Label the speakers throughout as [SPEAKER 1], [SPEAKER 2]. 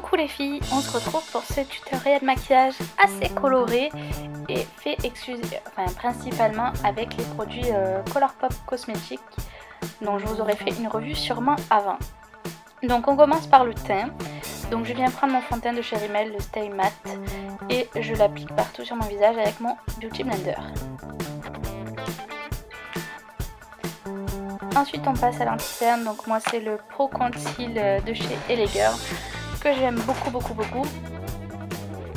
[SPEAKER 1] Coucou les filles, on se retrouve pour ce tutoriel maquillage assez coloré et fait principalement avec les produits Colourpop Cosmetics dont je vous aurais fait une revue sûrement avant. Donc on commence par le teint. Donc je viens prendre mon fond de teint de chez Rimmel, le Stay Matte, et je l'applique partout sur mon visage avec mon Beauty Blender. Ensuite on passe à l'anti-cerne, donc moi c'est le Pro Conceal de chez Elegir que j'aime beaucoup.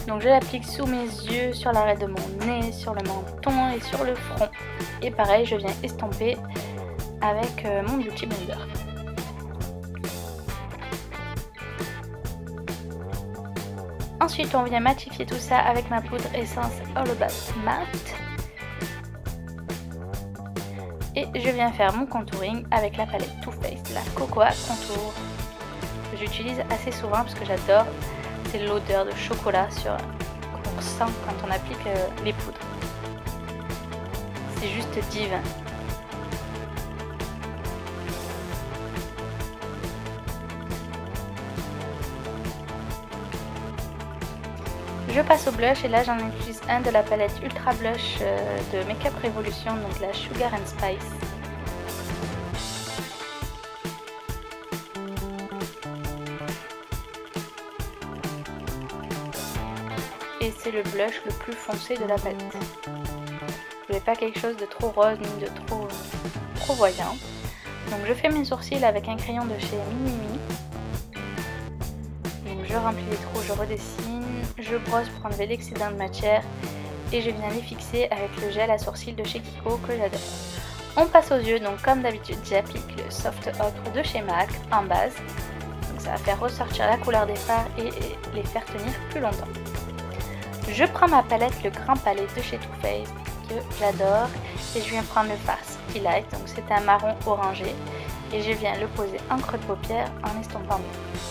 [SPEAKER 1] Donc je l'applique sous mes yeux, sur l'arête de mon nez, sur le menton et sur le front. Et pareil, je viens estomper avec mon Beauty Blender. Ensuite on vient matifier tout ça avec ma poudre essence All About Matte. Et je viens faire mon contouring avec la palette Too Faced, la Cocoa Contour. J'utilise assez souvent parce que j'adore, c'est l'odeur de chocolat qu'on ressent quand on applique les poudres. C'est juste divin. Je passe au blush et là j'en utilise un de la palette Ultra Blush de Make Up Revolution, donc la Sugar and Spice. Et c'est le blush le plus foncé de la palette. Je voulais pas quelque chose de trop rose ni de trop voyant. Donc je fais mes sourcils avec un crayon de chez Mimimi. Donc je remplis les trous, je redessine, je brosse pour enlever l'excédent de matière et je viens les fixer avec le gel à sourcils de chez Kiko que j'adore. On passe aux yeux, donc comme d'habitude j'applique le Soft Ocre de chez MAC en base. Donc ça va faire ressortir la couleur des fards et les faire tenir plus longtemps. Je prends ma palette, le Grand Palais de chez Too Faced que j'adore et je viens prendre le fard City Light, donc c'est un marron orangé et je viens le poser en creux de paupière en estompant bien.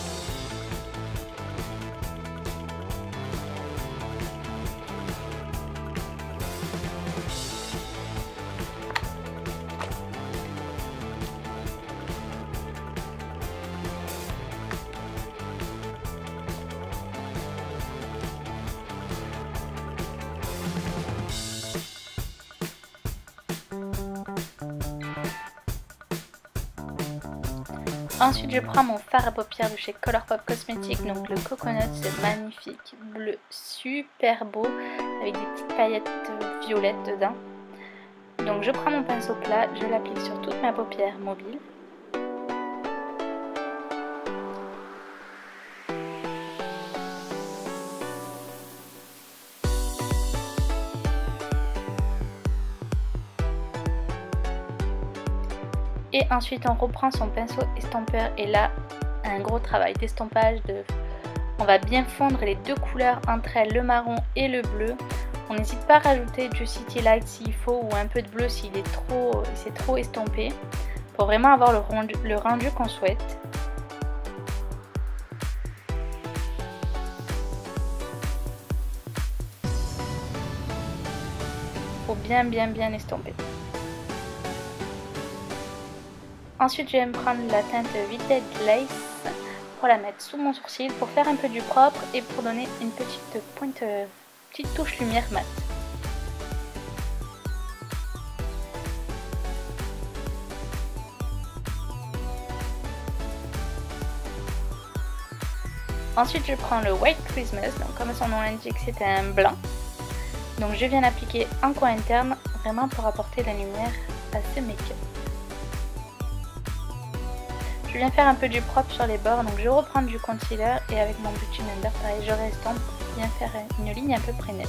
[SPEAKER 1] Ensuite je prends mon fard à paupières de chez Colourpop Cosmetics, donc le Coconut, c'est magnifique, bleu super beau avec des petites paillettes violettes dedans. Donc je prends mon pinceau plat, je l'applique sur toute ma paupière mobile. Et ensuite on reprend son pinceau estompeur et là un gros travail d'estompage. On va bien fondre les deux couleurs entre elles, le marron et le bleu. On n'hésite pas à rajouter du City Light s'il faut ou un peu de bleu s'il est trop estompé pour vraiment avoir le rendu qu'on souhaite. Faut bien estomper. Ensuite je vais me prendre la teinte Vivid Lace pour la mettre sous mon sourcil pour faire un peu du propre et pour donner une petite touche lumière mat. Ensuite je prends le White Christmas, donc comme son nom l'indique c'est un blanc. Donc je viens l'appliquer en coin interne vraiment pour apporter la lumière à ce make-up. Je viens faire un peu du propre sur les bords, donc je reprends du concealer et avec mon Beauty Blender, pareil, je restompe pour bien faire une ligne un peu près nette.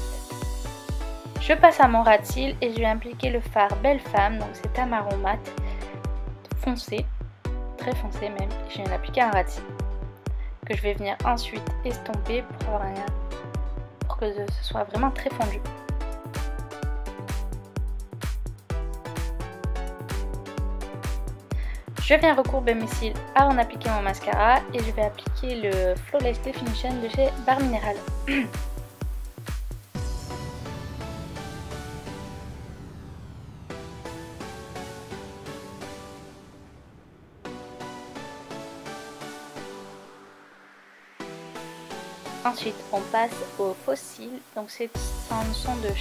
[SPEAKER 1] Je passe à mon ras de cils et je vais appliquer le fard Belle Femme, donc c'est un marron mat foncé, très foncé même. Je viens l'appliquer à un ras de cils que je vais venir ensuite estomper pour que ce soit vraiment très fondu. Je viens recourber mes cils avant d'appliquer mon mascara et je vais appliquer le Flawless Definition de chez Barre Minéral. Ensuite, on passe au fossile. Donc c'est un son de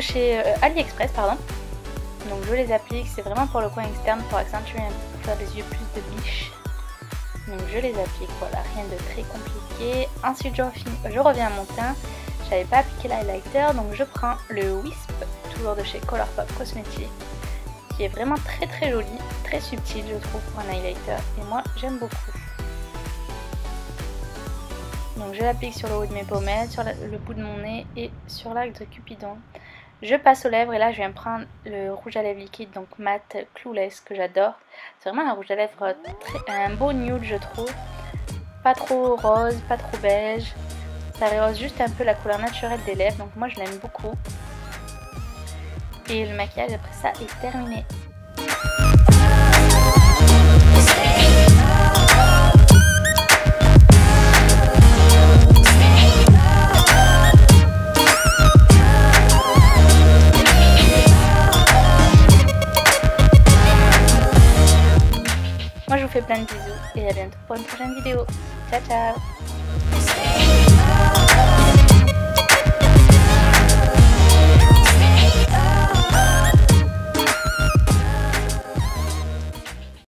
[SPEAKER 1] chez AliExpress, pardon. Donc je les applique, c'est vraiment pour le coin externe pour accentuer un peu, pour faire des yeux plus de biche. Donc je les applique, voilà, rien de très compliqué. Ensuite je reviens à mon teint. J'avais pas appliqué l'highlighter, donc je prends le Wisp, toujours de chez Colourpop Cosmetics, qui est vraiment très très joli, très subtil je trouve pour un highlighter, et moi j'aime beaucoup. Donc je l'applique sur le haut de mes pommettes, sur le bout de mon nez et sur l'arc de Cupidon. Je passe aux lèvres et là je viens prendre le rouge à lèvres liquide, donc mat Clueless, que j'adore. C'est vraiment un rouge à lèvres, un beau nude je trouve. Pas trop rose, pas trop beige. Ça rehausse juste un peu la couleur naturelle des lèvres, donc moi je l'aime beaucoup. Et le maquillage après ça est terminé. Moi je vous fais plein de bisous et à bientôt pour une prochaine vidéo. Ciao ciao.